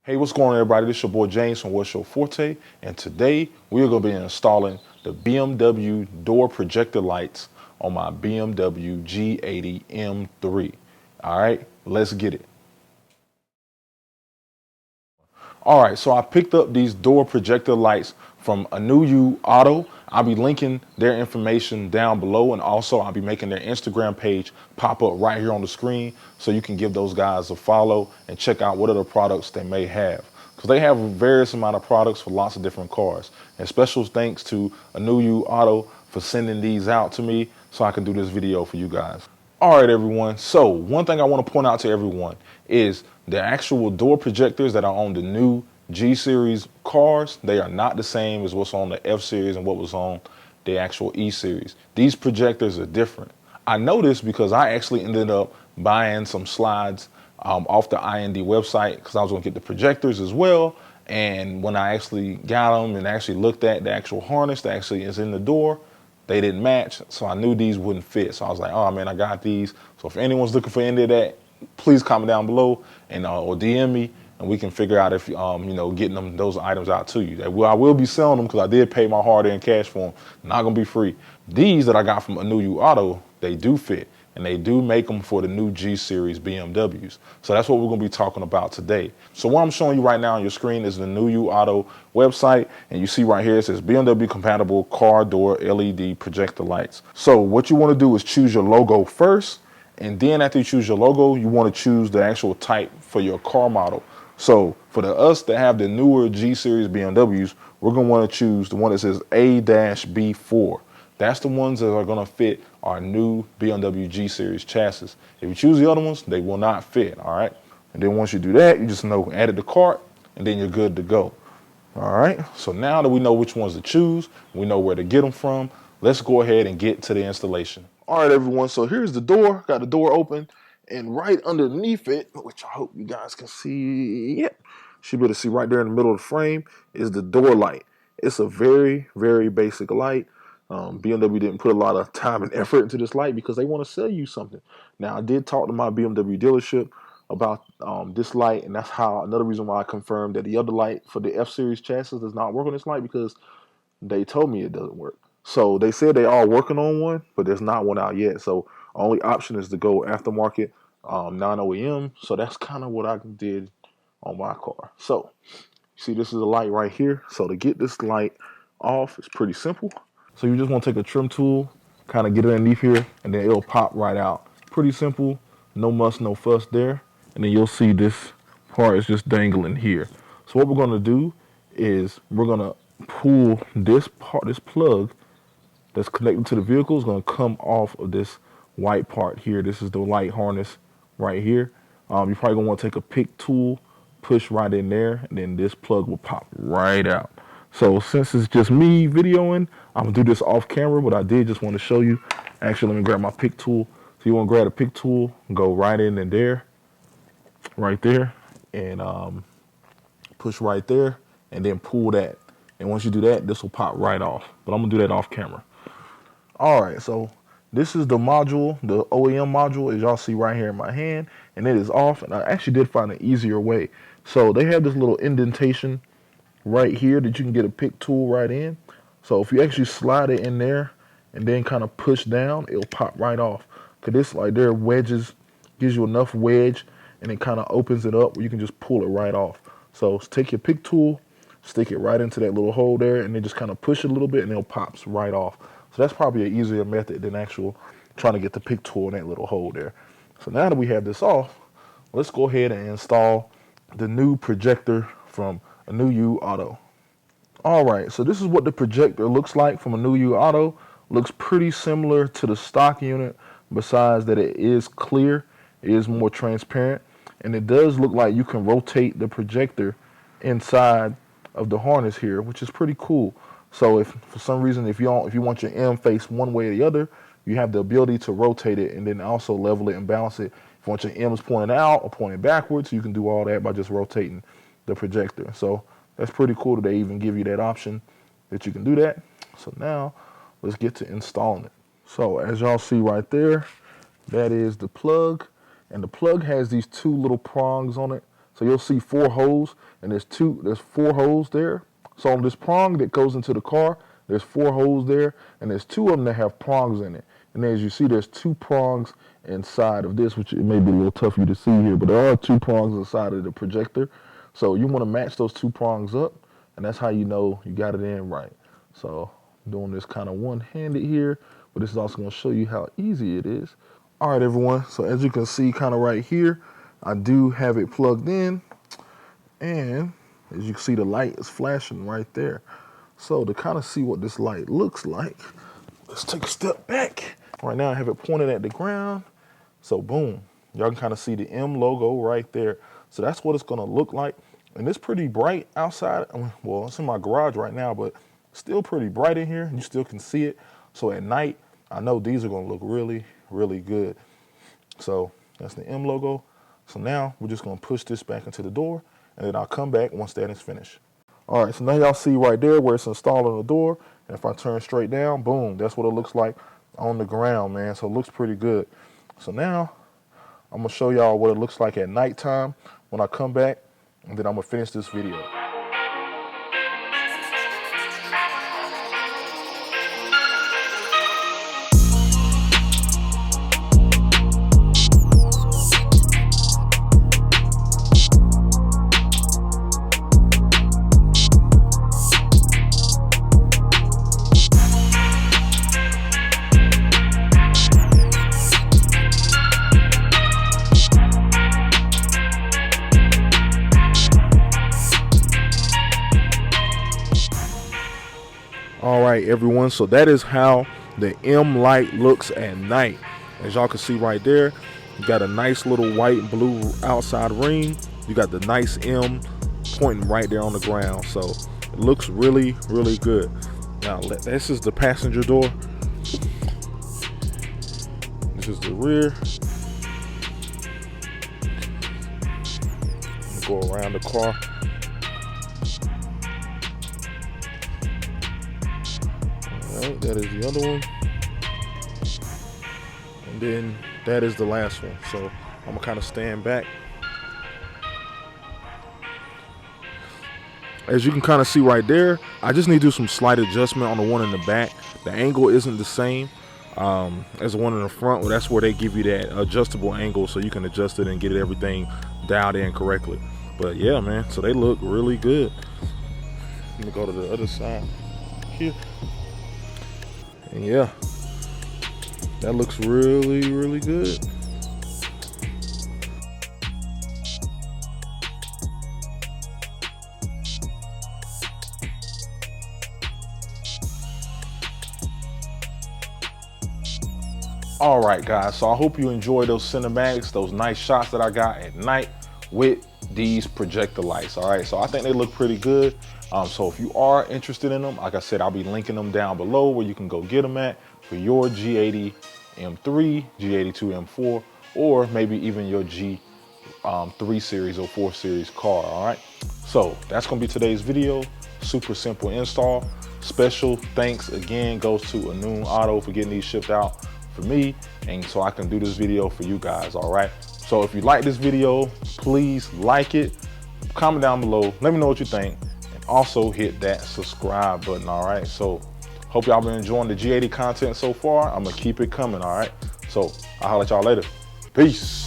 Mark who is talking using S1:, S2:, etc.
S1: Hey, what's going on, everybody? This is your boy James from Forte, and today we are going to be installing the BMW door projector lights on my BMW G80 M3. All right, let's get it. All right, so I picked up these door projector lights from Aoonu Auto. I'll be linking their information down below, and also I'll be making their Instagram page pop up right here on the screen so you can give those guys a follow and check out what other products they may have. Because they have a various amount of products for lots of different cars. And special thanks to Aoonu Auto for sending these out to me so I can do this video for you guys. All right, everyone. So one thing I want to point out to everyone is the actual door projectors that are on the new G series cars. They are not the same as what's on the F series and what was on the actual E series. These projectors are different. I know this because I actually ended up buying some slides off the IND website because I was going to get the projectors as well. And when I actually got them and actually looked at the actual harness that actually is in the door, they didn't match, so I knew these wouldn't fit. So I was like, oh man, I got these. So if anyone's looking for any of that, please comment down below and or DM me, and we can figure out if getting those items out to you. I will be selling them because I did pay my hard-earned cash for them. Not gonna be free. These that I got from Aoonu Auto, they do fit, and they do make them for the new G series BMWs. So that's what we're gonna be talking about today. So what I'm showing you right now on your screen is the Aoonu Auto website, and you see right here it says BMW compatible car door LED projector lights. So what you want to do is choose your logo first, and then after you choose your logo, you want to choose the actual type for your car model. So for us that have the newer G series BMWs, we're gonna want to choose the one that says A-B4. That's the ones that are gonna fit our new BMW G series chassis. If you choose the other ones, they will not fit, all right? And then once you do that, you just add it to cart, and then you're good to go. All right, so now that we know which ones to choose, we know where to get them from, let's go ahead and get to the installation. All right, everyone, so here's the door. Got the door open, and right underneath it, which I hope you guys can see, yep, should be able to see right there in the middle of the frame, is the door light. It's a very, very basic light. BMW didn't put a lot of time and effort into this light because they want to sell you something. Now, I did talk to my BMW dealership about this light, and that's how another reason why I confirmed that the other light for the F series chassis does not work on this light, because they told me it doesn't work. So they said they are working on one, but there's not one out yet. So only option is to go aftermarket, non-OEM. So that's kind of what I did on my car. So see, this is a light right here. So to get this light off, it's pretty simple. So you just want to take a trim tool, kind of get it underneath here, and then it'll pop right out. Pretty simple, no muss, no fuss there. And then you'll see this part is just dangling here. So what we're gonna do is we're gonna pull this part, this plug that's connected to the vehicle is gonna come off of this white part here. This is the light harness right here. You're probably gonna want to take a pick tool, push right in there, and then this plug will pop right out. So since it's just me videoing, I'm gonna do this off camera, but I did just want to show you. Actually, let me grab my pick tool. So you want to grab a pick tool, go right in there, right there, and push right there, and then pull that. And once you do that, this will pop right off. But I'm gonna do that off camera. All right, so this is the module, the OEM module, as y'all see right here in my hand, and it is off. And I actually did find an easier way. So they have this little indentation right here that you can get a pick tool right in. So if you actually slide it in there and then kind of push down, it'll pop right off. Cause this like there wedges, gives you enough wedge, and it kind of opens it up where you can just pull it right off. So take your pick tool, stick it right into that little hole there, and then just kind of push it a little bit, and it'll pops right off. So that's probably an easier method than actual trying to get the pick tool in that little hole there. So now that we have this off, let's go ahead and install the new projector from Aoonu Auto. All right, so this is what the projector looks like from Aoonu Auto. Looks pretty similar to the stock unit, besides that it is clear, it is more transparent, and it does look like you can rotate the projector inside of the harness here, which is pretty cool. So if for some reason if you want your M face one way or the other, you have the ability to rotate it and then also level it and balance it. If you want your M's pointing out or pointing backwards, you can do all that by just rotating the projector. So that's pretty cool that they even give you that option that you can do that. So now let's get to installing it. So as y'all see right there, that is the plug, and the plug has these two little prongs on it. So So you'll see 4 holes, and there's 4 holes there. So on this prong that goes into the car, there's 4 holes there, and there's 2 of them that have prongs in it. And as you see, there's 2 prongs inside of this, which it may be a little tough for you to see here, but there are 2 prongs inside of the projector. So you want to match those 2 prongs up, and that's how you know you got it in right. So I'm doing this kind of one-handed here, but this is also going to show you how easy it is. All right, everyone. So as you can see kind of right here, I do have it plugged in, and as you can see, the light is flashing right there. So to kind of see what this light looks like, let's take a step back. Right now I have it pointed at the ground. So boom, y'all can kind of see the M logo right there. So that's what it's gonna look like. And it's pretty bright outside. I mean, well, it's in my garage right now, but still pretty bright in here. You still can see it. So at night, I know these are gonna look really, really good. So that's the M logo. So now we're just gonna push this back into the door, and then I'll come back once that is finished. All right, so now y'all see right there where it's installed on the door. And if I turn straight down, boom, that's what it looks like on the ground, man. So it looks pretty good. So now I'm gonna show y'all what it looks like at nighttime when I come back, and then I'm gonna finish this video. All right, everyone, so that is how the M light looks at night. As y'all can see right there, you got a nice little white and blue outside ring. You got the nice M pointing right there on the ground. So it looks really, really good. Now, this is the passenger door. This is the rear. Go around the car. Alright, that is the other one. And then that is the last one. So I'm gonna kind of stand back. As you can kind of see right there, I just need to do some slight adjustment on the one in the back. The angle isn't the same as the one in the front. Well, that's where they give you that adjustable angle so you can adjust it and get everything dialed in correctly. But yeah, man, so they look really good. Let me go to the other side here. And yeah, that looks really, really good. All right, guys, so I hope you enjoyed those cinematics, those nice shots that I got at night with these projector lights. All right, so I think they look pretty good. So if you are interested in them, like I said, I'll be linking them down below where you can go get them at for your G80 M3, G82 M4, or maybe even your G3 series or 4 series car. All right, so that's gonna be today's video. Super simple install. Special thanks again goes to Aoonu Auto for getting these shipped out for me, and so I can do this video for you guys. All right, so if you like this video, please like it, comment down below, let me know what you think, and also hit that subscribe button. All right, so hope y'all been enjoying the G80 content so far. I'm gonna keep it coming. All right, so I'll holler at y'all later. Peace.